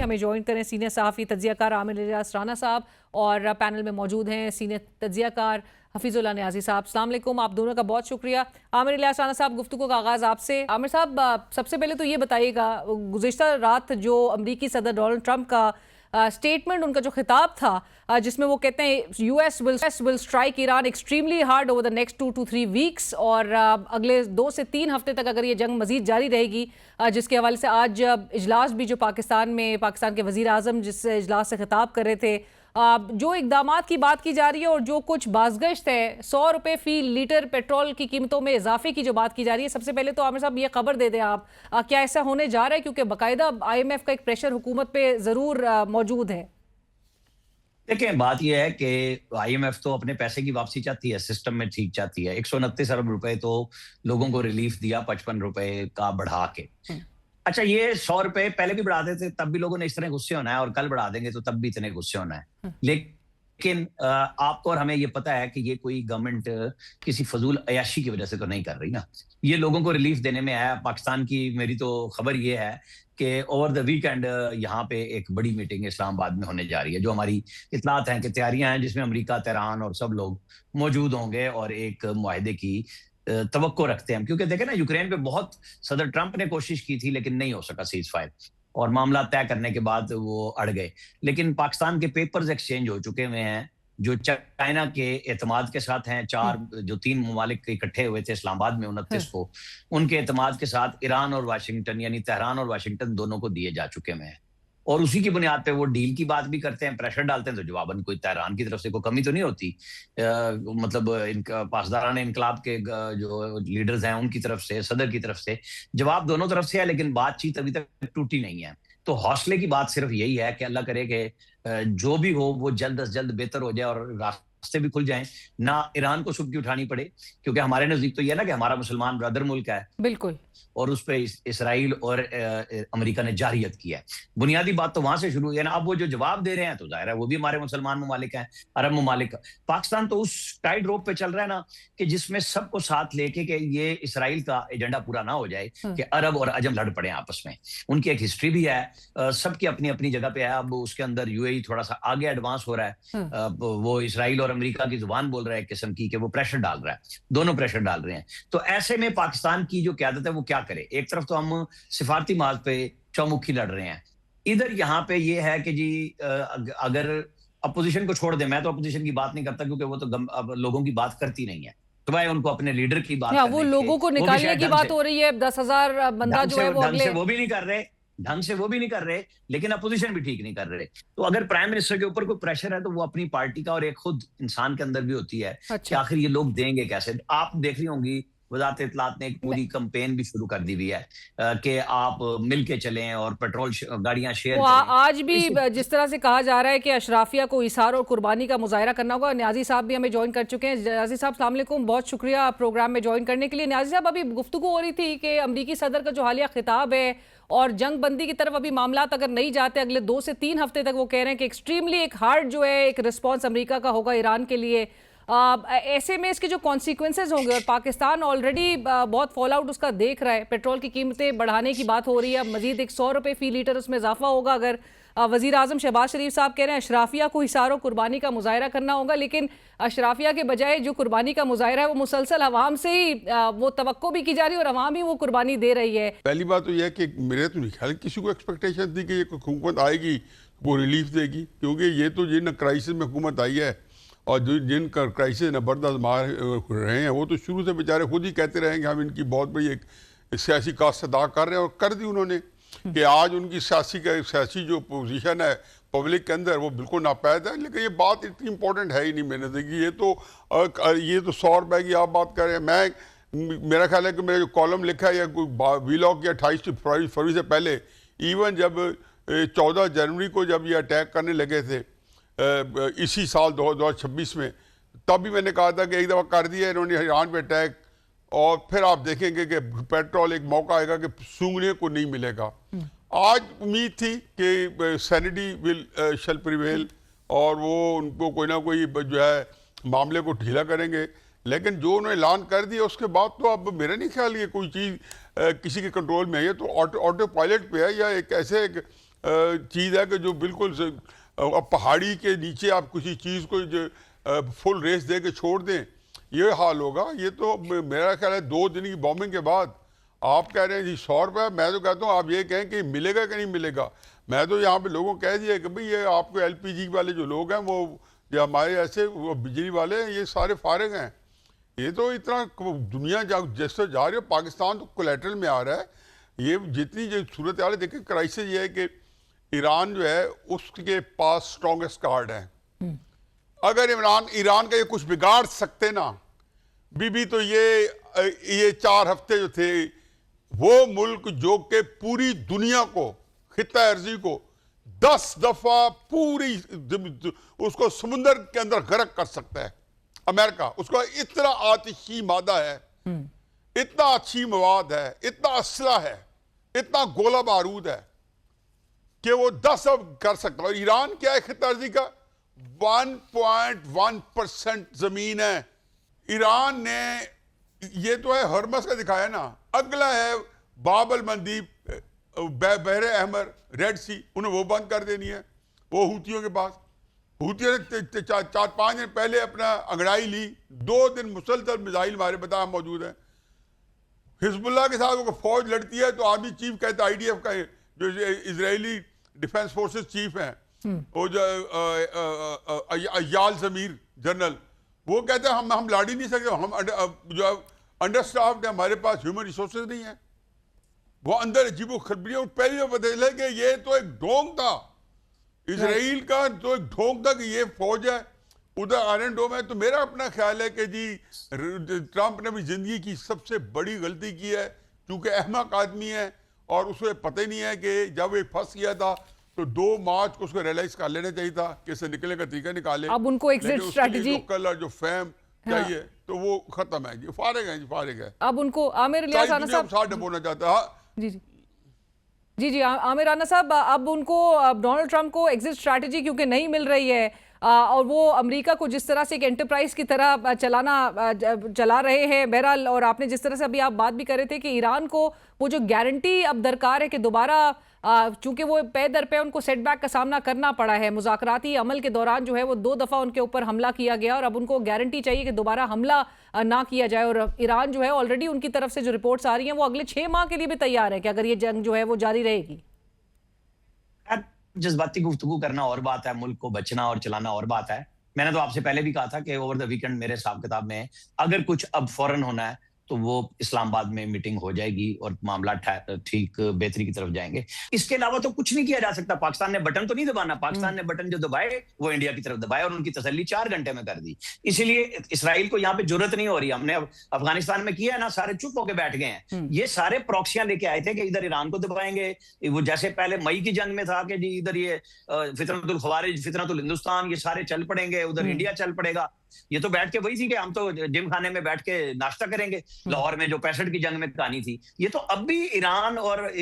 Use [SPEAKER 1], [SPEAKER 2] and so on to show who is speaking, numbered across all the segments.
[SPEAKER 1] हमें ज्वाइन करें सीनियर सहाफ़ी तज्ज़ियाकार आमिर इलियास राना साहब और पैनल में मौजूद हैं सीनियर तज्ज़ियाकार हफीजुल्लाह नियाज़ी साहब। अस्सलाम वालेकुम, आप दोनों का बहुत शुक्रिया। आमिर इलियास राना साहब, गुफ्तगू का आगाज़ आपसे। आमिर साहब, सबसे पहले तो ये बताइएगा, गुज़िश्ता रात जो अमरीकी सदर डोनाल्ड ट्रंप का स्टेटमेंट, उनका जो खिताब था जिसमें वो कहते हैं US will strike Iran extremely hard over the next 2 to 3 weeks, और अगले 2 से 3 हफ्ते तक अगर ये जंग मजीद जारी रहेगी, जिसके हवाले से आज इजलास भी जो पाकिस्तान के वज़ीर आज़म जिस इजलास से खिताब कर रहे थे, जो इकदामात की बात की जा रही है और जो कुछ बाज़गश्त है, 100 रुपये फ़ी लीटर पेट्रोल की कीमतों में इजाफे की जो बात की जा रही है, सबसे पहले तो आमिर साहब ये खबर दे दें आप, क्या ऐसा होने जा रहा है? क्योंकि बाकायदा IMF का एक प्रेशर हुकूमत पे ज़रूर मौजूद है।
[SPEAKER 2] देखिए, बात यह है कि IMF तो अपने पैसे की वापसी चाहती है, सिस्टम में ठीक चाहती है। 129 अरब रुपए तो लोगों को रिलीफ दिया 55 रुपए का बढ़ा के। अच्छा, ये 100 रुपए पहले भी बढ़ाते थे, तब भी लोगों ने इस तरह गुस्से होना है, और कल बढ़ा देंगे तो तब भी इतने गुस्से होना है। लेकिन आपको और हमें ये पता है कि ये कोई गवर्नमेंट किसी फजूल अयाशी की वजह से तो नहीं कर रही ना। ये लोगों को रिलीफ देने में है। पाकिस्तान की मेरी तो खबर ये है कि ओवर द वीकेंड यहाँ पे एक बड़ी मीटिंग इस्लामाबाद में होने जा रही है, जो हमारी इतलात हैं कि तैयारियां हैं, जिसमें अमेरिका, तेहरान और सब लोग मौजूद होंगे और एक मुआहदे की तवक्को रखते हैं। क्योंकि देखें ना, यूक्रेन पे बहुत सदर ट्रंप ने कोशिश की थी, लेकिन नहीं हो सका सीज फायर, और मामला तय करने के बाद वो अड़ गए। लेकिन पाकिस्तान के पेपर्स एक्सचेंज हो चुके हुए हैं, जो चाइना के एतमाद के साथ हैं। जो 3 ममालिक इकट्ठे हुए थे इस्लामाबाद में 29 को, उनके एतमाद के साथ ईरान और वाशिंगटन, यानी तेहरान और वाशिंगटन दोनों को दिए जा चुके हैं। और उसी की बुनियाद पे वो डील की बात भी करते हैं, प्रेशर डालते हैं, तो जवाबन कोई तेहरान की तरफ से कोई कमी तो नहीं होती। मतलब इनका पासदारान इनकलाब के जो लीडर्स हैं, उनकी तरफ से, सदर की तरफ से जवाब दोनों तरफ से है, लेकिन बातचीत अभी तक टूटी नहीं है। तो हौसले की बात सिर्फ यही है कि अल्लाह करे कि जो भी हो वो जल्द अज जल्द बेहतर हो जाए और रास्ते भी खुल जाएं, ना ईरान को सुबकी उठानी पड़े। क्योंकि हमारे नजदीक तो ये ना कि हमारा मुसलमान ब्रदर मुल्क है,
[SPEAKER 1] बिल्कुल, और
[SPEAKER 2] उस पर इसराइल और अमेरिका ने जारियत किया है। बुनियादी बात तो वहां से शुरू हुई है ना। अब वो जो जवाब दे रहे हैं, तो जाहिर है वो भी हमारे मुसलमान ममालिक हैं, अरब ममालिक। पाकिस्तान तो उस टाइट रोप पे चल रहा है ना, कि जिसमें सबको साथ लेके कि ये इसराइल का एजेंडा पूरा ना हो जाए कि अरब और अजम लड़ पड़े आपस में। उनकी एक हिस्ट्री भी है, सबकी अपनी अपनी जगह पे है। अब उसके अंदर UAE थोड़ा सा आगे एडवांस हो रहा है। वो इसराइल और अमेरिका की जुबान बोल रहा है, किस्म की, कि वो प्रेशर डाल रहा है, दोनों प्रेशर डाल रहे हैं। तो ऐसे में पाकिस्तान की जो क्यादत है वो क्या करे? एक तरफ तो हम सिफारती मार्ग पे चौमुखी लड़ रहे हैं, इधर यहाँ पे ये है कि जी अगर अपोजिशन को छोड़ दे, मैं तो अपोजिशन की बात नहीं करता, क्योंकि वो तो अब लोगों की बात करती नहीं है, तो भाई उनको अपने लीडर की बात
[SPEAKER 1] वो लोगों को निकालने की बात हो रही है। 10,000 बंदा जो है वो
[SPEAKER 2] ढंग से वो भी नहीं कर रहे, ढंग से वो भी नहीं कर रहे, लेकिन अपोजिशन भी ठीक नहीं कर रहे। तो अगर प्राइम मिनिस्टर के ऊपर कोई प्रेशर है, तो वो अपनी पार्टी का और एक खुद इंसान के अंदर भी होती है कि आखिर ये लोग देंगे कैसे। आप देख रही होंगी वजारत इत्तलात ने एक पूरी कैंपेन भी शुरू कर दी हुई है कि आप मिलके चलें और पेट्रोल गाड़ियां शेयर करें।
[SPEAKER 1] आज भी जिस तरह से कहा जा रहा है कि अशराफिया को इसार और कुर्बानी का मुजाहरा करना होगा। न्याजी साहब भी हमें ज्वाइन कर चुके हैं। न्याजी साहब, अस्सलाम वालेकुम, बहुत शुक्रिया प्रोग्राम में ज्वाइन करने के लिए। न्याजी साहब, अभी गुफ्तगू हो रही थी कि अमरीकी सदर का जो हालिया खिताब है और जंग बंदी की तरफ अभी मामलात अगर नहीं जाते, अगले 2 से 3 हफ्ते तक वो कह रहे हैं कि एक्सट्रीमली एक हार्ड जो है एक रिस्पॉन्स अमरीका का होगा ईरान के लिए। ऐसे में इसके जो कॉन्सिक्वेंसेज होंगे, और पाकिस्तान ऑलरेडी बहुत फॉल आउट उसका देख रहा है, पेट्रोल की कीमतें बढ़ाने की बात हो रही है, मजीद एक 100 रुपये फ़ी लीटर उसमें इजाफा होगा। अगर वज़ीर आज़म शहबाज शरीफ साहब कह रहे हैं अशराफिया को हिसार और कुर्बानी का मुजाहरा करना होगा, लेकिन अशराफिया के बजाय जो कुर्बानी का मुजाहरा है वो मुसलसल अवाम से ही वो तवक्को भी की जा रही है और अवाम ही वो कुर्बानी दे रही है।
[SPEAKER 3] पहली बात तो यह है कि मेरे तो नहीं ख्याल किसी को एक्सपेक्टेशन थी कि ये हुकूमत आएगी वो रिलीफ देगी, क्योंकि ये तो जिन क्राइसिस में हुकूमत आई है और जो जिन क्राइसिस न बर्दाश्त मार रहे हैं, वो तो शुरू से बेचारे खुद ही कहते रहेंगे हम इनकी बहुत बड़ी एक सियासी कास्ट अदा कर रहे हैं, और कर दी उन्होंने कि आज उनकी सियासी जो पोजीशन है पब्लिक के अंदर वो बिल्कुल नापैद है। लेकिन ये बात इतनी इंपॉर्टेंट है ही नहीं मेरे नज़दीक। ये तो 100 रुपये की आप बात कर रहे हैं। मेरा ख्याल है कि मेरा जो कॉलम लिखा है या कोई वीलॉग या 28 फरवरी से पहले, इवन जब 14 जनवरी को जब ये अटैक करने लगे थे इसी साल 2026 में, तब भी मैंने कहा था कि एक दफ़ा कर दिया इन्होंने ईरान पे अटैक, और फिर आप देखेंगे कि पेट्रोल एक मौका आएगा कि सूंघने को नहीं मिलेगा। आज उम्मीद थी कि सैनिटी शैल प्रिवेल, और वो उनको कोई ना कोई जो है मामले को ढीला करेंगे, लेकिन जो उन्होंने ऐलान कर दिया उसके बाद तो अब मेरा नहीं ख्याल ये कोई चीज़ किसी के कंट्रोल में है। ये तो ऑटो पायलट पे है, या एक ऐसे चीज़ है कि जो बिल्कुल अब पहाड़ी के नीचे आप किसी चीज़ को फुल रेस दे के छोड़ दें, ये हाल होगा। ये तो मेरा ख्याल है 2 दिन की बॉम्बिंग के बाद आप कह रहे हैं जी 100 रुपये, मैं तो कहता हूँ आप ये कहें कि मिलेगा कि नहीं मिलेगा। मैं तो यहाँ पे लोगों को कह दिया कि भाई ये आपको LPG वाले जो लोग हैं वो या हमारे ऐसे वो बिजली वाले हैं, ये सारे फारिग हैं। ये तो इतना दुनिया जैसे जा रही है, पाकिस्तान तो कोलेट्रल में आ रहा है। ये जितनी जो सूरत हाल है, देखिए क्राइसिस ये है कि ईरान जो है उसके पास स्ट्रॉन्गेस्ट कार्ड है। अगर ईरान का ये कुछ बिगाड़ सकते ना बीबी, तो ये 4 हफ्ते जो थे, वो मुल्क जो के पूरी दुनिया को, खित्ता अर्जी को 10 दफा पूरी उसको समुंदर के अंदर गर्क कर सकता है। अमेरिका उसका इतना आतिशी मादा है, इतना अच्छी मवाद है, इतना असला है, इतना गोला बारूद है कि वो 10 अब कर सकता है। और ईरान क्या है खित्ता अर्जी का? 1.1% जमीन है। ईरान ने ये तो है हरमस का दिखाया ना, अगला है बाबल मंदीप, बहरे अहमर, रेड सी, उन्हें वो बंद कर देनी है, वो हूतियों के पास। हूतियों ने 4-5 दिन पहले अपना अंगड़ाई ली, 2 दिन मुसलसल मिसाइल हमारे बता मौजूद है। हिजबुल्लाह के साथ वो फौज लड़ती है तो आर्मी चीफ कहता है, IDF का जो इजरायली डिफेंस फोर्सेस चीफ हैं, वो जो अय्याल ज़मीर जनरल, वो कहते हैं हम लड़ ही नहीं सकते, हम जो अंडरस्टाफ्ड है, हमारे पास ह्यूमन रिसोर्सेज नहीं है। वो अंदर अजीबो खबरियों पहले जो बदले कि ये तो एक ढोंग था, इसराइल का तो एक ढोंग था कि ये फौज है उधर आयरन डोम है। तो मेरा अपना ख्याल है कि जी ट्रंप ने भी जिंदगी की सबसे बड़ी गलती की है, क्योंकि अहमक आदमी है और उसे पता ही नहीं है कि जब ये फंस गया था तो 2 मार्च को उसको रियलाइज कर लेना चाहिए था कि इससे निकलने का तरीका निकाले।
[SPEAKER 1] अब उनको एग्जिट स्ट्रेटजी
[SPEAKER 3] कलर जो फैम चाहिए तो वो खत्म है जी, फारिग है जी, फारिग है।
[SPEAKER 1] अब उनको आमिर इलियास राना साहब
[SPEAKER 3] साथ डबोना चाहता है।
[SPEAKER 1] जी आमिर राना साहब, अब उनको डोनाल्ड ट्रंप को एग्जिट स्ट्रैटेजी क्योंकि नहीं मिल रही है और वो अमेरिका को जिस तरह से एक एंटरप्राइज की तरह चला रहे हैं बहरहाल, और आपने जिस तरह से अभी आप बात भी कर रहे थे कि ईरान को वो जो गारंटी अब दरकार है कि दोबारा, चूंकि वो पे दर पे उनको सेटबैक का सामना करना पड़ा है, मुज़ाकराती अमल के दौरान जो है वो 2 दफ़ा उनके ऊपर हमला किया गया और अब उनको गारंटी चाहिए कि दोबारा हमला ना किया जाए। और ईरान जो है ऑलरेडी उनकी तरफ से जो रिपोर्ट्स आ रही हैं वो अगले 6 माह के लिए भी तैयार है कि अगर ये जंग जो है वो जारी रहेगी।
[SPEAKER 2] जज्बाती गुफ्तगू करना और बात है, मुल्क को बचना और चलाना और बात है। मैंने तो आपसे पहले भी कहा था कि ओवर द वीकेंड मेरे हिसाब किताब में अगर कुछ अब फौरन होना है तो वो इस्लामाबाद में मीटिंग हो जाएगी और मामला ठीक बेहतरी की तरफ जाएंगे। इसके अलावा तो कुछ नहीं किया जा सकता। पाकिस्तान ने बटन तो नहीं दबाना, पाकिस्तान ने बटन जो दबाए वो इंडिया की तरफ दबाए और उनकी तसल्ली 4 घंटे में कर दी। इसीलिए इसराइल को यहाँ पे जरूरत नहीं हो रही। हमने अब अफगानिस्तान में किया है ना, सारे चुप होकर बैठ गए हैं। ये सारे प्रॉक्सियां लेके आए थे कि इधर ईरान को दबाएंगे, वो जैसे पहले मई की जंग में था कि जी इधर ये फितरतुल खवारिज, फितरतुल हिंदुस्तान, ये सारे चल पड़ेंगे, उधर इंडिया चल पड़ेगा। ये तो बैठ के वही थी कि हम तो जिम खाने में बैठ के नाश्ता करेंगे। लाहौर में जो 65 की जंग में कहानी थी, ये तो अब भी ईरान और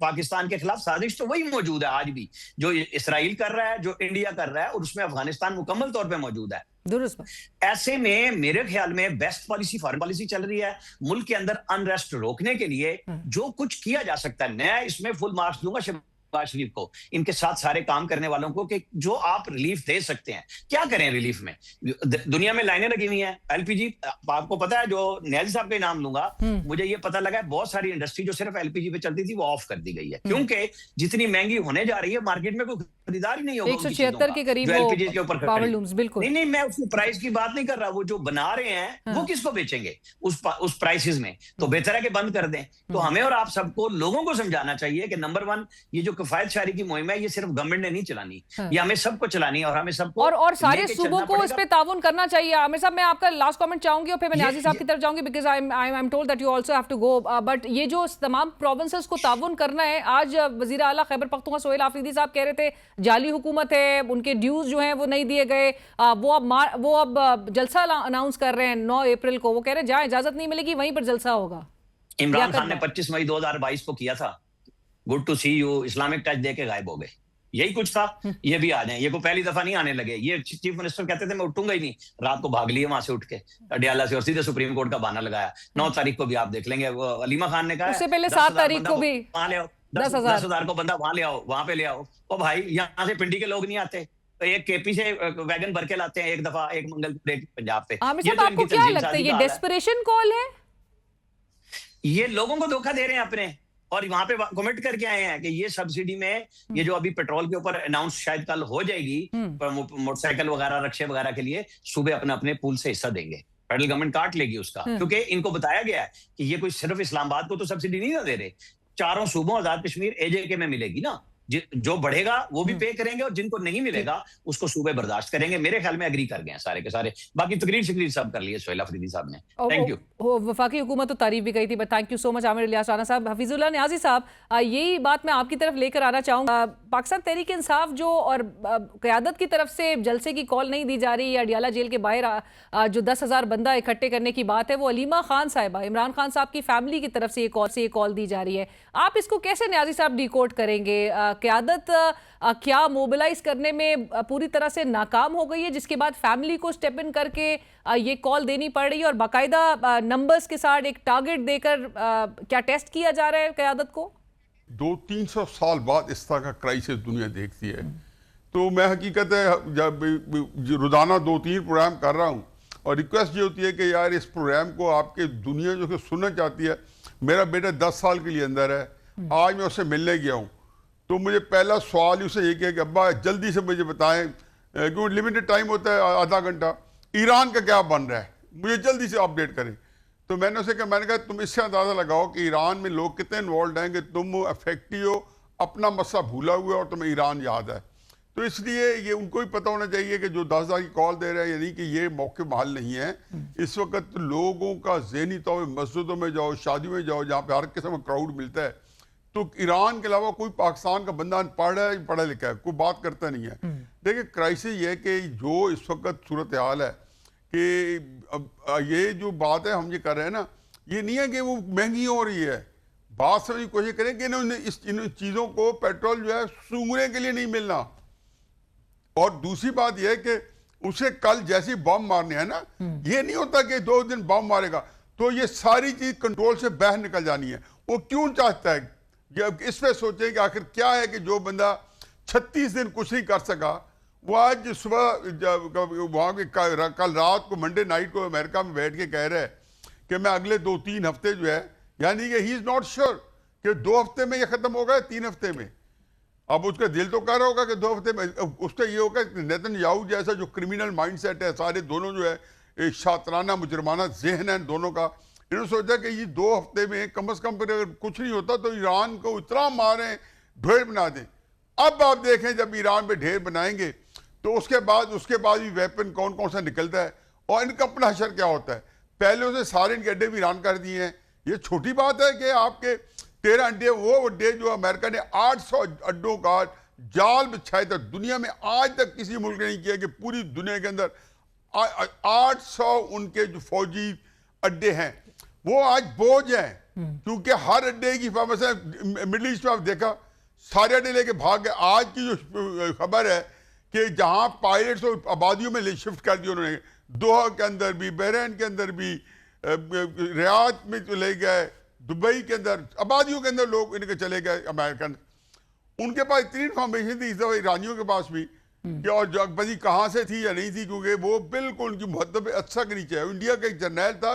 [SPEAKER 2] पाकिस्तान के खिलाफ साजिश तो वही मौजूद है आज भी, जो इसराइल कर रहा है, जो इंडिया कर रहा है, और उसमें अफगानिस्तान मुकम्मल तौर पे मौजूद है।
[SPEAKER 1] दुरुस्त।
[SPEAKER 2] ऐसे में मेरे ख्याल में बेस्ट पॉलिसी फॉरेन पॉलिसी चल रही है। मुल्क के अंदर अनरेस्ट रोकने के लिए जो कुछ किया जा सकता है, मैं इसमें फुल मार्क्स दूंगा शहबाज शरीफ को, इनके साथ सारे काम करने वालों को, कि जो आप रिलीफ दे सकते हैं क्या करें रिलीफ में। दुनिया में लाइनें लगी हुई हैं LPG, आपको पता है, जो न्याजी साहब का नाम लूंगा, मुझे ये पता लगा है बहुत सारी इंडस्ट्री जो सिर्फ LPG पे चलती थी वो ऑफ कर दी गई है, क्योंकि जितनी महंगी होने जा रही है मार्केट में कोई खरीदार ही नहीं होगा।
[SPEAKER 1] 176 के करीब
[SPEAKER 2] LPG के ऊपर
[SPEAKER 1] पावर लूम्स। बिल्कुल
[SPEAKER 2] नहीं, मैं उसकी प्राइस की बात नहीं कर रहा, वो जो बना रहे हैं वो किसको बेचेंगे उस प्राइसेस में, तो बेहतर है कि बंद कर दें। तो हमें और आप सबको लोगों को समझाना चाहिए कि नंबर 1 ये जो किफायत शारी की मुहिम है ये सिर्फ गवर्नमेंट ने नहीं चलानी, ये हमें सबको चलानी है और हमें सबको
[SPEAKER 1] और सारे सूबों को इस पे ताउन करना चाहिए। आमिर साहब, मैं आपका लास्ट कमेंट चाहूंगी और फिर मैं न्याजी साहब की तरफ जाऊंगी, because I am told that you also have to go. But ये जो तमाम प्रोविंसेस को ताउन करना है, आज वजीर आला खैबर पख्तूनख्वा सोहेल आफरीदी साहब कह रहे थे जाली हुकूमत है, उनके ड्यूज जो हैं वो नहीं दिए गए, वो अब जलसा अनाउंस कर रहे हैं 9 अप्रैल को। वो कह रहे हैं जहां इजाजत नहीं मिलेगी वहीं पर जलसा होगा।
[SPEAKER 2] इमरान खान ने 25 मई 2022 को किया था, good to see you, Islamic touch दे के गायब हो गए, यही कुछ था। ये भी आ जाए, ये को पहली दफा नहीं आने लगे। ये चीफ मिनिस्टर कहते थे मैं उठूंगा ही नहीं, रात को भाग लिए वहां से उठ के अडियाला से और सीधे सुप्रीम कोर्ट का बहाना लगाया। 9 तारीख को भी आप देख लेंगे, वो अलीमा खान ने कहा,
[SPEAKER 1] उससे पहले 7 तारीख को भी 10,000
[SPEAKER 2] 10,000 को बंदा वहां ले आओ, वहां पे ले आओ। ओ भाई, यहाँ से पिंडी के लोग नहीं आते, तो एक केपी से वैगन भर के लाते हैं एक दफा, एक मंगल पंजाब पे।
[SPEAKER 1] आमिर
[SPEAKER 2] ये
[SPEAKER 1] साहब,
[SPEAKER 2] तो
[SPEAKER 1] आपको
[SPEAKER 2] इनकी
[SPEAKER 1] क्या
[SPEAKER 2] तंजीम
[SPEAKER 1] लगता है
[SPEAKER 2] साजी
[SPEAKER 1] ये
[SPEAKER 2] का हाल है।
[SPEAKER 1] डेस्परेशन कॉल है?
[SPEAKER 2] ये लोगों को धोखा दे रहे हैं अपने, और वहां पे कमेंट करके आए हैं कि ये सब्सिडी में, ये जो अभी पेट्रोल के ऊपर अनाउंस शायद कल हो जाएगी, मोटरसाइकिल वगैरह, रक्शे वगैरह के लिए सुबह अपने अपने पूल से हिस्सा देंगे, फेडरल गवर्नमेंट काट लेगी उसका, क्योंकि इनको बताया गया है कि ये कोई सिर्फ इस्लामाबाद को तो सब्सिडी नहीं ना दे रहे, चारों सूबों आजाद कश्मीर एजेके में मिलेगी ना। जो बढ़ेगा वो भी पे करेंगे, और जिनको नहीं मिलेगा उसको सूबे बर्दाश्त करेंगे। मेरे ख्याल में एग्री कर गए हैं सारे के सारे। बाकी तकरीर शकरीर सब कर लिए सोहेल अफरीदी साहब ने। Thank you.
[SPEAKER 1] वफाकी हुकूमत तो तारीफ भी कही थी, but thank you so much Aamir Ilyas Rana साहब। हफीजुल्लाह न्याजी साहब, यही बात मैं आपकी तरफ लेकर आना चाहूँगा। पाकिस्तान तहरीक इंसाफ जो और क़यादत की तरफ से जलसे की कॉल नहीं दी जा रही, या अडियाला जेल के बाहर जो 10,000 बंदा इकट्ठे करने की बात है, वो अलीमा खान साहिबा, इमरान खान साहब की फैमिली की तरफ से ये कॉल दी जा रही है। आप इसको कैसे न्याजी साहब डिकोड करेंगे? क़यादत क्या मोबिलाइज करने में पूरी तरह से नाकाम हो गई है, जिसके बाद फैमिली को स्टेप इन करके ये कॉल देनी पड़ रही है, और बाकायदा नंबर्स के साथ एक टारगेट देकर क्या टेस्ट किया जा रहा है क़यादत को?
[SPEAKER 3] 200-300 साल बाद इस तरह का क्राइसिस दुनिया देखती है। तो मैं हकीकत है जब रोजाना 2-3 प्रोग्राम कर रहा हूँ, और रिक्वेस्ट ये होती है कि यार इस प्रोग्राम को आपके दुनिया जो सुनना चाहती है। मेरा बेटा 10 साल के लिए अंदर है, आज मैं उससे मिलने गया हूँ, तो मुझे पहला सवाल ही उससे ये किया कि अब्बा जल्दी से मुझे बताएं, क्योंकि लिमिटेड टाइम होता है आधा घंटा, ईरान का क्या बन रहा है, मुझे जल्दी से अपडेट करें। तो मैंने उसे कहा, मैंने कहा तुम इससे अंदाज़ा लगाओ कि ईरान में लोग कितने इन्वॉल्व हैं कि तुम अफेक्टिव हो, अपना मसला भूला हुआ और तुम्हें ईरान याद है। तो इसलिए ये उनको भी पता होना चाहिए कि जो 10,000 की कॉल दे रहे हैं, यानी कि ये मौके महल नहीं है। इस वक्त लोगों का ज़हनी तौर पर मस्जिदों में जाओ, शादियों में जाओ, जहाँ पे हर किस्म का क्राउड मिलता है, तो ईरान के अलावा कोई पाकिस्तान का बंदा पढ़ है, पढ़ा लिखा है, कोई बात करता नहीं है। देखिए क्राइसिस ये है कि जो इस वक्त सूरत हाल है कि ये जो बात है हम ये कर रहे हैं ना, ये नहीं है कि वो महंगी हो रही है। बात समझने की कोशिश करें कि इन चीज़ों को पेट्रोल जो है सूंघने के लिए नहीं मिलना। और दूसरी बात यह है कि उसे कल जैसी बम मारने हैं ना, ये नहीं होता कि 2 दिन बम मारेगा तो ये सारी चीज कंट्रोल से बाहर निकल जानी है। वो क्यों चाहता है? जब इस पे सोचें कि आखिर क्या है कि जो बंदा 36 दिन कुछ नहीं कर सका, वो आज सुबह वहाँ के कल रात को मंडे नाइट को अमेरिका में बैठ के कह रहा है कि मैं अगले 2-3 हफ्ते जो है, यानी कि ही इज नॉट श्योर कि 2 हफ्ते में ये खत्म होगा, 3 हफ्ते में। अब उसका दिल तो कह रहा होगा कि 2 हफ्ते में। उसका ये होगा कि नेतन्याहू जैसा जो क्रिमिनल माइंडसेट है, सारे दोनों जो है एक शातराना मुजरमाना जहन है दोनों का, इन्होंने सोचा कि ये 2 हफ्ते में कम से कम अगर कुछ नहीं होता तो ईरान को इतना मारें, ढेर बना दें। अब आप देखें जब ईरान पे ढेर बनाएंगे तो उसके बाद भी वेपन कौन कौन सा निकलता है और इनका अपना हशर क्या होता है। पहले उसे सारे इनके अड्डे भी ईरान कर दिए हैं। ये छोटी बात है कि आपके 13 अड्डे, वो अड्डे जो अमेरिका ने 800 अड्डों का जाल बिछाया था। दुनिया में आज तक किसी मुल्क ने नहीं किया कि पूरी दुनिया के अंदर 800 उनके जो फौजी अड्डे हैं वो आज बोझ हैं, क्योंकि हर अड्डे की है। मिडिल ईस्ट में आप देखा सारे अड्डे लेके भाग गए। आज की जो खबर है कि जहां पायलट्स और आबादियों में शिफ्ट कर दिया उन्होंने, दोहा के अंदर भी, बहरीन के अंदर भी, रियाद में चले गए, दुबई के अंदर आबादियों के अंदर लोग इनके चले गए अमेरिकन। उनके पास इतनी इन्फॉर्मेशन थी इस दफा ईरानियों के पास भी कि और जगबंदी कहाँ से थी या नहीं थी, क्योंकि वो बिल्कुल उनकी मुहद्दब अच्छा के नीचे है। इंडिया का एक जर्नैल था,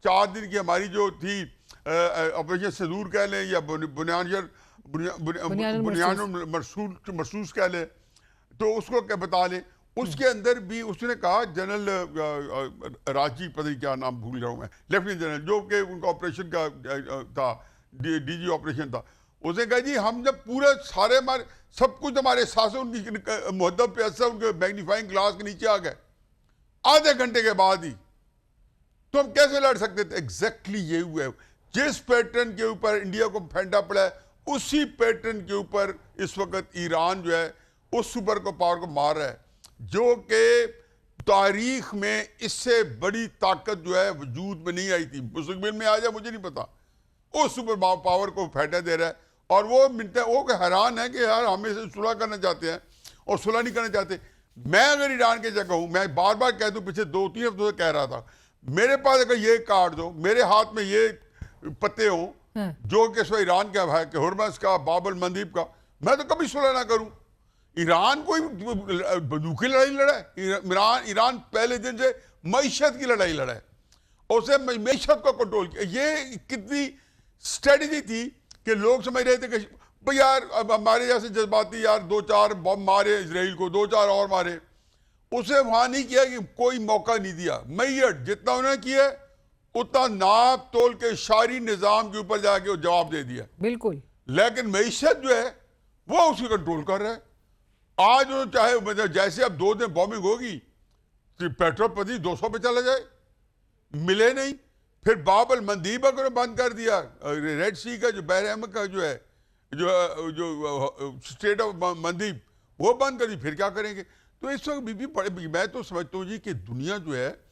[SPEAKER 3] 4 दिन की हमारी जो थी ऑपरेशन सिंदूर कह लें या बुनियान मरसूस कह लें, तो उसको क्या बता लें, उसके अंदर भी उसने कहा, जनरल राजी पता नहीं क्या नाम भूल रहा हूँ मैं, लेफ्टिनेंट जनरल जो कि उनका ऑपरेशन का था, डीजी ऑपरेशन था, उसने कहा जी हम जब पूरे सारे हमारे सब कुछ हमारे साथ उनकी मुहद्दब पे असर उनके मैग्नीफाइंग ग्लास के नीचे आ गए आधे घंटे के बाद ही, तो हम कैसे लड़ सकते थे? एग्जैक्टली यही हुआ है। जिस पैटर्न के ऊपर इंडिया को फेंटा पड़ा है उसी पैटर्न के ऊपर इस वक्त ईरान जो है उस सुपर को पावर को मार रहा है, जो कि तारीख में इससे बड़ी ताकत जो है वजूद में नहीं आई थी। मुस्तकबिल में आ जाए मुझे नहीं पता, उस सुपर पावर को फेंटा दे रहा है। और वो हैरान है कि यार हम इसे सुलह करना चाहते हैं और सुलह नहीं करना चाहते। मैं अगर ईरान की जगह हूं, मैं बार बार कह दूं, पिछले 2-3 हफ्तों से कह रहा था, मेरे पास अगर ये कार्ड हो, मेरे हाथ में ये पत्ते हों, जो कि इसमें ईरान का है कि हुर्मस का, बाबल मंदीब का, मैं तो कभी सुलह ना करूं। ईरान कोई बंदूकी लड़ाई लड़ा है? ईरान पहले दिन से मईशत की लड़ाई लड़ा है, उसे मईशत को कंट्रोल किया। ये कितनी स्ट्रेटजी थी कि लोग समझ रहे थे कि भाई यार अब हमारे जैसे जज्बाती यार 2-4 बम मारे इसराइल को, 2-4 और मारे, उसे वहां नहीं किया कि कोई मौका नहीं दिया। मैयट जितना उन्होंने किया उतना नाप तोल के शारी निजाम के ऊपर जाके वो जवाब दे दिया।
[SPEAKER 1] बिल्कुल।
[SPEAKER 3] लेकिन मईशत जो है वो उसकी कंट्रोल कर रहा है। आज वो चाहे मतलब जैसे अब 2 दिन बॉम्बिंग होगी तो पेट्रोल प्रति 200 पे चला जाए, मिले नहीं। फिर बाबल मंदीब को बंद कर दिया, रेड सी का जो बहर अहमद का जो है जो स्टेट ऑफ मंदीब वो बंद कर दी। फिर क्या करेंगे? तो इस वक्त भी बड़े, मैं तो समझता हूँ जी कि दुनिया जो है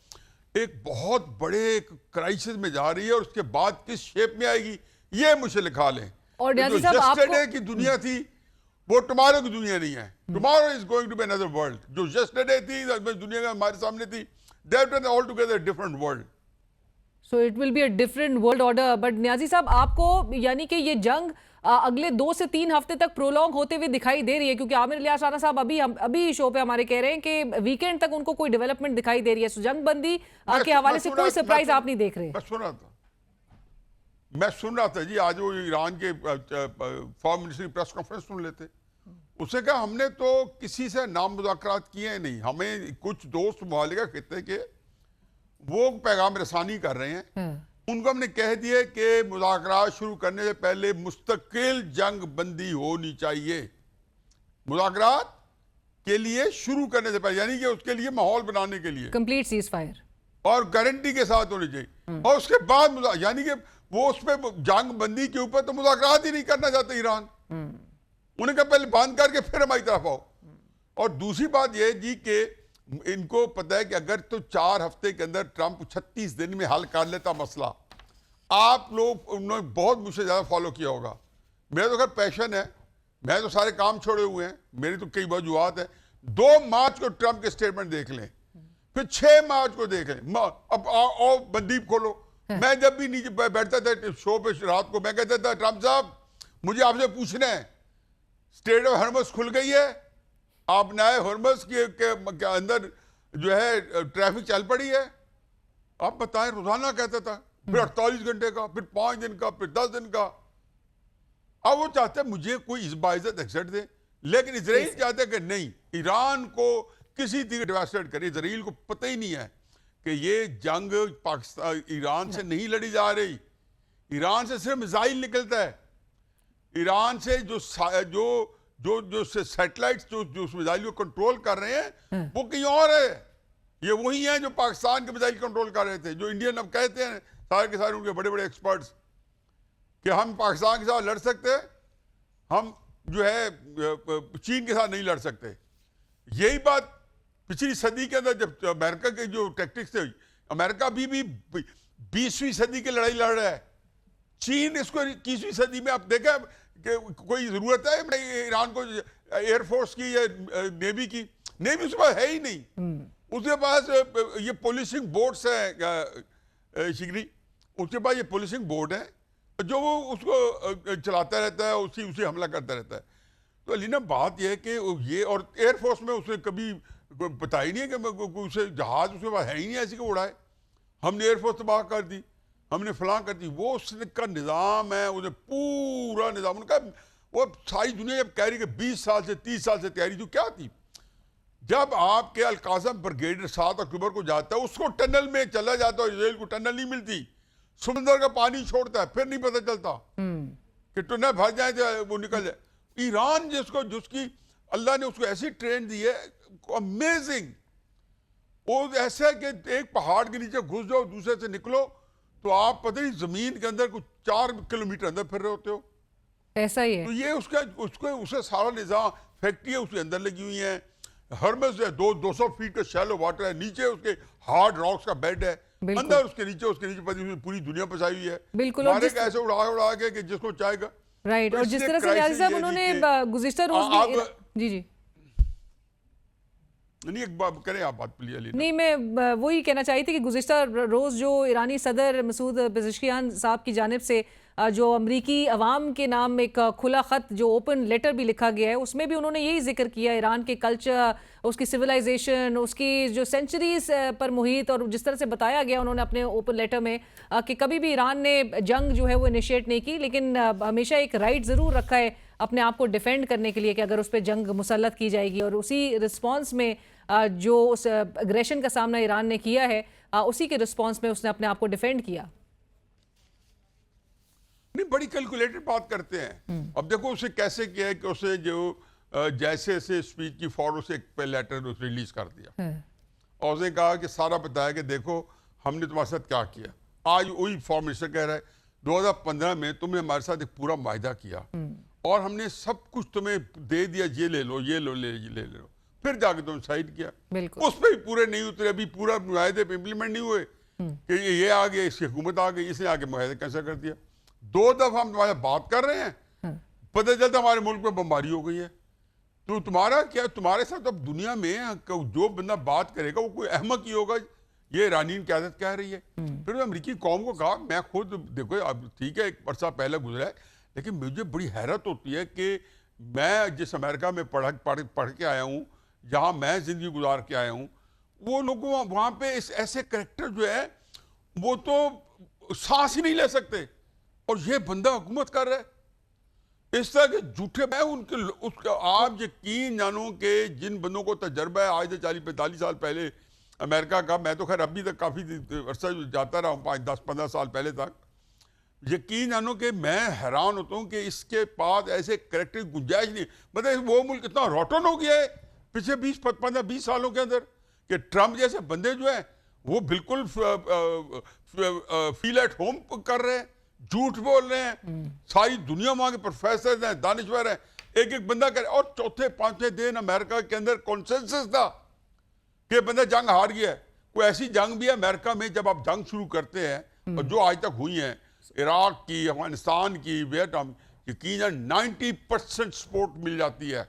[SPEAKER 3] एक बहुत बड़े क्राइसिस में जा रही है, और उसके बाद किस शेप में आएगी ये मुझे लिखा लें।
[SPEAKER 1] और
[SPEAKER 3] जो यस्टरडे की दुनिया थी वो टुमारो की दुनिया नहीं है। Tomorrow is going to be another world. जो यस्टरडे थी दुनिया का हमारे सामने थी, that is all together different world.
[SPEAKER 1] So it will be a different world order. But Niazi साहब, आपको यानी कि ये जंग अगले 2 से 3 हफ्ते तक प्रोलॉन्ग होते हुए दिखाई दे रही है, क्योंकि आमिर इलियास राणा साहब अभी शो पे हमारे कह रहे हैं कि वीकेंड तक उनको कोई डेवलपमेंट दिखाई दे रही है। सो जंगबंदी के हवाले से कोई सरप्राइज आप नहीं देख रहे?
[SPEAKER 3] मैं सुन रहा था जी, आज वो ईरान के फॉरेन मिनिस्टर की प्रेस कॉन्फ्रेंस सुन लेते। उसने कहा हमने तो किसी से नाम मुज़ाकरात किए नहीं, हमें कुछ दोस्त मुआलिका खित्ते के वो पैगाम रसानी कर रहे हैं, उनको हमने कह दिया कि मुज़ाकरात शुरू करने से पहले मुस्तकिल जंग बंदी होनी चाहिए। मुज़ाकरात के लिए शुरू करने से पहले, यानी कि उसके लिए माहौल बनाने के लिए
[SPEAKER 1] कंप्लीट सीज फायर और
[SPEAKER 3] गारंटी के साथ होनी चाहिए। और उसके बाद यानी कि वो उस पर जंग बंदी के ऊपर तो मुज़ाकरात ही नहीं करना चाहते ईरान। उन्हें कहा पहले बंद करके फिर हमारी तरफ आओ। और दूसरी बात यह जी कि इनको पता है कि अगर तो 4 हफ्ते के अंदर ट्रंप 36 दिन में हल कर लेता मसला, आप लोग उन्होंने बहुत मुझसे ज़्यादा फॉलो किया होगा। मेरा तो खैर पैशन है, मैं तो सारे काम छोड़े हुए हैं, मेरी तो कई वजूहत है। 2 मार्च को ट्रंप के स्टेटमेंट देख लें, फिर 6 मार्च को देख लें। अब आओ बंदीप खोलो। मैं जब भी नीचे बैठता था शो पे रात को, मैं कहता था ट्रंप साहब मुझे आपसे पूछना है, स्टेट ऑफ हॉर्मस खुल गई है? आप नए हॉर्मस के अंदर जो है ट्रैफिक चल पड़ी है? आप बताएं। रोजाना कहता था, फिर 48 घंटे का, फिर 5 दिन का, फिर 10 दिन का। अब वो चाहते हैं मुझे कोई इस बाइज्जत एक्सेप्ट दे, लेकिन इजराइल चाहते हैं कि नहीं, ईरान को किसी तरह डिवास्टेट करे। इजराइल को पता ही नहीं है कि ये जंग पाकिस्तान ईरान से नहीं लड़ी जा रही, ईरान से सिर्फ मिसाइल निकलता है। ईरान से जो सैटेलाइट्स जो उस मिसाइल को कंट्रोल कर रहे हैं वो कहीं और है। ये वही हैं जो पाकिस्तान के मिसाइल कंट्रोल कर रहे थे। जो इंडियन अब कहते हैं सारे के सारे उनके बड़े बड़े एक्सपर्ट्स कि हम पाकिस्तान के साथ लड़ सकते हैं, हम जो है चीन के साथ नहीं लड़ सकते। यही बात पिछली सदी के अंदर जब अमेरिका के जो टैक्टिक्स थे, अमेरिका भी 20वीं सदी की लड़ाई लड़ रहा है। चीन इसको 21वीं सदी में आप देखा कि कोई जरूरत है ईरान को एयरफोर्स की या नेवी की? नेवी उसके पास है ही नहीं। उसके पास ये पुलिसिंग बोट्स हैं शिगरी, उसके पास ये पुलिसिंग बोट है जो वो उसको चलाता रहता है, उसी हमला करता रहता है। तो अलीना बात यह है कि ये, और एयरफोर्स में उसने कभी पता ही नहीं है कि उसे जहाज उसके पास है ही नहीं ऐसी को उड़ाए। हमने एयरफोर्स तबाह कर दी, हमने फलां कर दी। वो उसका निज़ाम है, उन्हें पूरा निज़ाम उनका। वो सारी दुनिया जब कह रही कि 20 साल से 30 साल से तैयारी, तो क्या थी? जब आपके अलकाज़म ब्रिगेडियर 7 अक्टूबर को जाता है, उसको टनल में चला जाता है, इसराइल को टनल नहीं मिलती, समुद्र का पानी छोड़ता है, फिर नहीं पता चलता कि टनल भर जाए तो वो निकल जाए। ईरान जिसकी अल्लाह ने उसको ऐसी ट्रेन दी है, अमेजिंग। वो ऐसा है कि एक पहाड़ के नीचे घुस जाओ, दूसरे से निकलो तो आप पता नहीं जमीन के अंदर कुछ 4 किलोमीटर अंदर फिर रहे होते हो।
[SPEAKER 1] ऐसा ही है।
[SPEAKER 3] तो ये उसका सारा निजाम, फैक्ट्री है उसके अंदर लगी हुई है। हर्मस है 200 फीट का शैलो वाटर है, नीचे उसके हार्ड रॉक्स का बेड है, अंदर उसके नीचे पूरी दुनिया फंसाई हुई है।
[SPEAKER 1] बिल्कुल।
[SPEAKER 3] और ऐसे उड़ा के कि जिसको चाहेगा।
[SPEAKER 1] राइट। और जिस तरह से न्याजी साहब उन्होंने गुज़िश्ता रोज जी
[SPEAKER 3] नहीं, एक बात करें आप, बात प्लीज।
[SPEAKER 1] नहीं, मैं वही कहना चाही थी कि गुज़िश्ता रोज़ जो ईरानी सदर मसूद पेज़ेश्कियान साहब की जानिब से जो अमरीकी अवाम के नाम एक खुला ख़त, जो ओपन लेटर भी लिखा गया है, उसमें भी उन्होंने यही जिक्र किया ईरान के कल्चर, उसकी सिविलाइजेशन, उसकी जो सेंचुरीज पर मुहित, और जिस तरह से बताया गया उन्होंने अपने ओपन लेटर में कि कभी भी ईरान ने जंग जो है वो इनिशिएट नहीं की, लेकिन हमेशा एक राइट ज़रूर रखा है अपने आप को डिफेंड करने के लिए कि अगर उस पर जंग मुसल्लत की जाएगी। और उसी रिस्पॉन्स में जो उस अग्रेशन का सामना ईरान ने किया है, उसी के रिस्पॉन्स में उसने अपने आप को डिफेंड किया।
[SPEAKER 3] नहीं, बड़ी कैलकुलेटेड बात करते हैं। अब देखो उसे कैसे किया है कि उसे जो जैसे ऐसे स्पीच की फौरन से एक लेटर उसे रिलीज कर दिया और उसने कहा कि सारा बताया कि देखो हमने तुम्हारे साथ क्या किया। आज वही फॉरेन मिनिस्टर कह रहा है 2015 में तुमने हमारे साथ एक पूरा माहिदा किया और हमने सब कुछ तुम्हें दे दिया, ये ले लो, ये लो, ले लो, फिर जाके तुम साइड किया, उस पर भी पूरे नहीं उतरे, अभी पूरा मुआहदे पे इम्प्लीमेंट नहीं हुए कि ये आ गया, इसकी हुकूमत आ गई, इसने आके मुआहदे कैंसिल कर दिया। 2 दफा हम तुम्हारे बात कर रहे हैं, पता चलता हमारे मुल्क में बमबारी हो गई है। तो तुम्हारा क्या, तुम्हारे साथ अब दुनिया में जो बंदा बात करेगा वो कोई अहमक ही होगा। ये ईरानी क़यादत कह रही है। फिर अमेरिकी कौम को कहा, मैं खुद देखो अब ठीक है एक अरसा पहले गुजरा है, लेकिन मुझे बड़ी हैरत होती है कि मैं जिस अमेरिका में पढ़ के आया हूँ, जहाँ मैं जिंदगी गुजार के आया हूँ, वो लोग वहाँ पे ऐसे करेक्टर जो है वो तो सांस ही नहीं ले सकते, और ये बंदा हुकूमत कर रहा है इस तरह के झूठे। मैं उसके आप यकीन जानो कि जिन बंदों को तजर्बा है आज से 40-45 साल पहले अमेरिका का, मैं तो खैर अभी तक काफ़ी अरसा जाता रहा हूँ, 5-10-15 साल पहले तक, यकीन जानो कि मैं हैरान होता हूँ कि इसके पास ऐसे करेक्टर गुंजाइश नहीं। मतलब वो मुल्क इतना रोटन हो गया है पिछले 20 सालों के अंदर कि ट्रम्प जैसे बंदे जो है वो बिल्कुल फील एट होम कर रहे हैं, झूठ बोल रहे हैं, सारी दुनिया वहां के प्रोफेसर हैं, दानिश्वर हैं, एक एक बंदा करे। और चौथे 5वें दिन अमेरिका के अंदर कॉन्सेंसस था कि बंदा जंग हार गया है। कोई ऐसी जंग भी है अमेरिका में, जब आप जंग शुरू करते हैं और जो आज तक हुई है, इराक की, अफगानिस्तान की, वियतनाम, यकीन 90% सपोर्ट मिल जाती है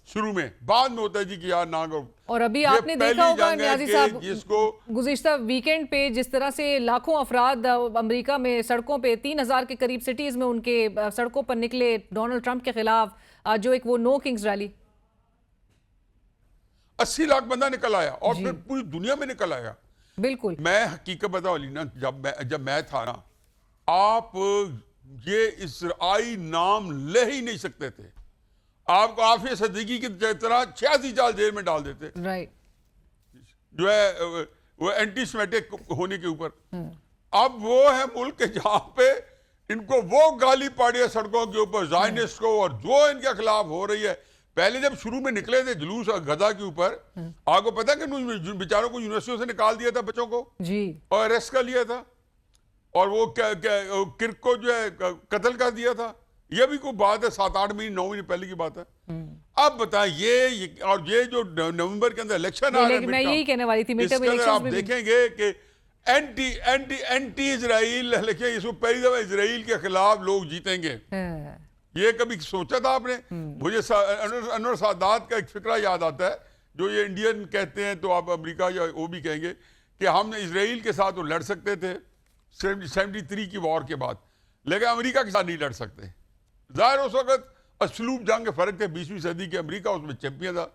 [SPEAKER 3] शुरू में, बाद में होता है जी कि यार ना करो।
[SPEAKER 1] और अभी आपने देखा होगा नियाजी साहब,
[SPEAKER 3] जिसको
[SPEAKER 1] गुज़िश्ता वीकेंड पे जिस तरह से लाखों अफराद अमेरिका में सड़कों पे 3000 के करीब सिटीज में उनके सड़कों पर निकले डोनाल्ड ट्रंप के खिलाफ, जो एक वो नो किंग्स रैली,
[SPEAKER 3] 80 लाख बंदा निकल आया और फिर पूरी दुनिया में निकल आया।
[SPEAKER 1] बिल्कुल।
[SPEAKER 3] मैं हकीकत बताऊं अलीना, जब मैं था ना, आप ये इसराइल नाम ले ही नहीं सकते थे। आपको आफिया सदीकी की तरह 86 साल जेल में डाल देते,
[SPEAKER 1] राइट,
[SPEAKER 3] जो है वो एंटी सेमेटिक होने के ऊपर। अब वो है मुल्क जहां पे इनको वो गाली पड़ी है सड़कों के ऊपर ज़ायनिस्ट को, और जो इनके खिलाफ हो रही है। पहले जब शुरू में निकले थे जुलूस गजा के ऊपर, आपको पता है कि बेचारों को यूनिवर्सिटियों से निकाल दिया था बच्चों को
[SPEAKER 1] जी, और
[SPEAKER 3] अरेस्ट कर लिया था, और वो किर्क को जो है कत्ल कर दिया था। ये भी कोई बात है 7-8 महीने 9 महीने पहले की बात है। अब बताएं ये जो नवंबर के अंदर इलेक्शन आ रहा है,
[SPEAKER 1] मैं यही कहने वाली थी,
[SPEAKER 3] इसके अंदर आप देखेंगे कि एंटी इजराइल लिखे, इसको पहली दफा इजराइल के खिलाफ लोग जीतेंगे। ये कभी सोचा था आपने? मुझे अनवर सादात का एक फिक्रा याद आता है, जो ये इंडियन कहते हैं तो आप अमेरिका या वो भी कहेंगे कि हम इजराइल के साथ वो लड़ सकते थे 73 की वॉर के बाद, लेकिन अमेरिका के साथ नहीं लड़ सकते। जाहिर उस वक्त असलूब जंग के फर्क थे। 20वीं सदी के अमेरिका उसमें चैंपियन था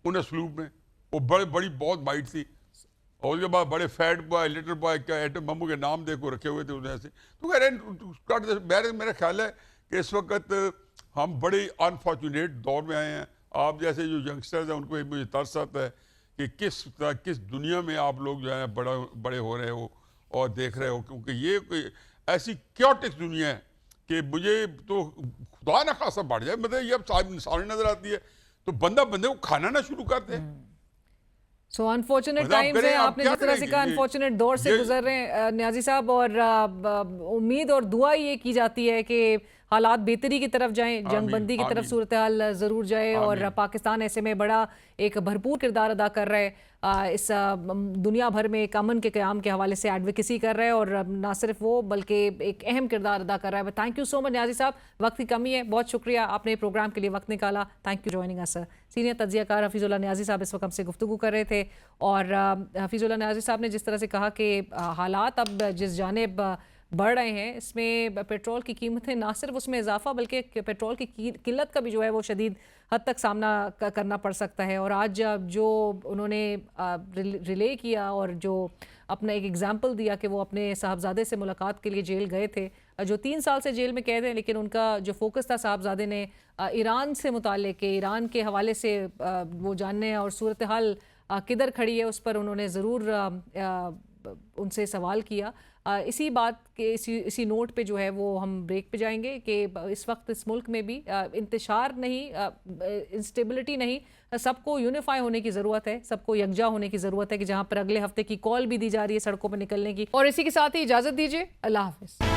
[SPEAKER 3] उन असलूब में, वो बड़ी बहुत माइट थी, और उसके बाद बड़े फैट बॉय, लिटिल बॉय, क्या एटम बम्बू के नाम देखो रखे हुए थे उन्हें ऐसे। तो कह रहे मेरा ख्याल है कि इस वक्त हम बड़े अनफॉर्चुनेट दौर में आए हैं। आप जैसे जो यंगस्टर्स हैं उनको मुझे तरस आता है कि किस दुनिया में आप लोग जो है बड़े हो रहे हो और देख रहे हो, क्योंकि ये कोई ऐसी क्योटिक दुनिया है कि मुझे तो खुदा ना खासा बढ़ जाए। मतलब ये अब सामने नजर आती है तो बंदे को खाना ना शुरू करते हैं।
[SPEAKER 1] सो अनफॉर्चुनेट टाइम्स है, आपने जिस तरह से कहा अनफॉर्चुनेट दौर से गुजर रहे हैं नियाजी साहब, और उम्मीद और दुआ ये की जाती है कि हालात बेहतरी की तरफ जाएं, जंगबंदी की तरफ
[SPEAKER 3] आमीन।
[SPEAKER 1] सूरत हाल ज़रूर जाए और
[SPEAKER 3] आमीन।
[SPEAKER 1] पाकिस्तान ऐसे में बड़ा एक भरपूर किरदार अदा कर रहा है, इस दुनिया भर में एक अमन के क़याम के हवाले से एडवोकेसी कर रहा है और ना सिर्फ वो बल्कि एक अहम किरदार अदा कर रहा है। Thank you so much Niazi साहब, वक्त की कमी है, बहुत शुक्रिया आपने प्रोग्राम के लिए वक्त निकाला। Thank you joining us sir. Senior तज्जियाकार हफीजुल्लाह न्याजी साहब इस वक्त हमसे गुफ्तगू कर रहे थे और हफीजुल्लाह न्याजी साहब ने जिस तरह से कहा कि हालात अब जिस जानिब बढ़ रहे हैं, इसमें पेट्रोल की कीमतें ना सिर्फ उसमें इजाफा बल्कि पेट्रोल की किल्लत का भी जो है वो शदीद हद तक सामना करना पड़ सकता है। और आज जो उन्होंने रिले किया और जो अपना एक एग्जाम्पल दिया कि वो अपने साहबजादे से मुलाकात के लिए जेल गए थे, जो 3 साल से जेल में कैद हैं, लेकिन उनका जो फोकस था साहबजादे ने ईरान से मुताल्लिक के ईरान के हवाले से वो जानने और सूरत हाल किधर खड़ी है उस पर उन्होंने ज़रूर उनसे सवाल किया। इसी बात के इसी नोट पे जो है वो हम ब्रेक पे जाएंगे कि इस वक्त इस मुल्क में भी इंतशार नहीं, इंस्टेबिलिटी नहीं, सबको यूनिफाई होने की ज़रूरत है, सबको यकजा होने की ज़रूरत है कि जहाँ पर अगले हफ्ते की कॉल भी दी जा रही है सड़कों पर निकलने की। और इसी के साथ ही इजाज़त दीजिए, अल्लाह हाफ़िज़।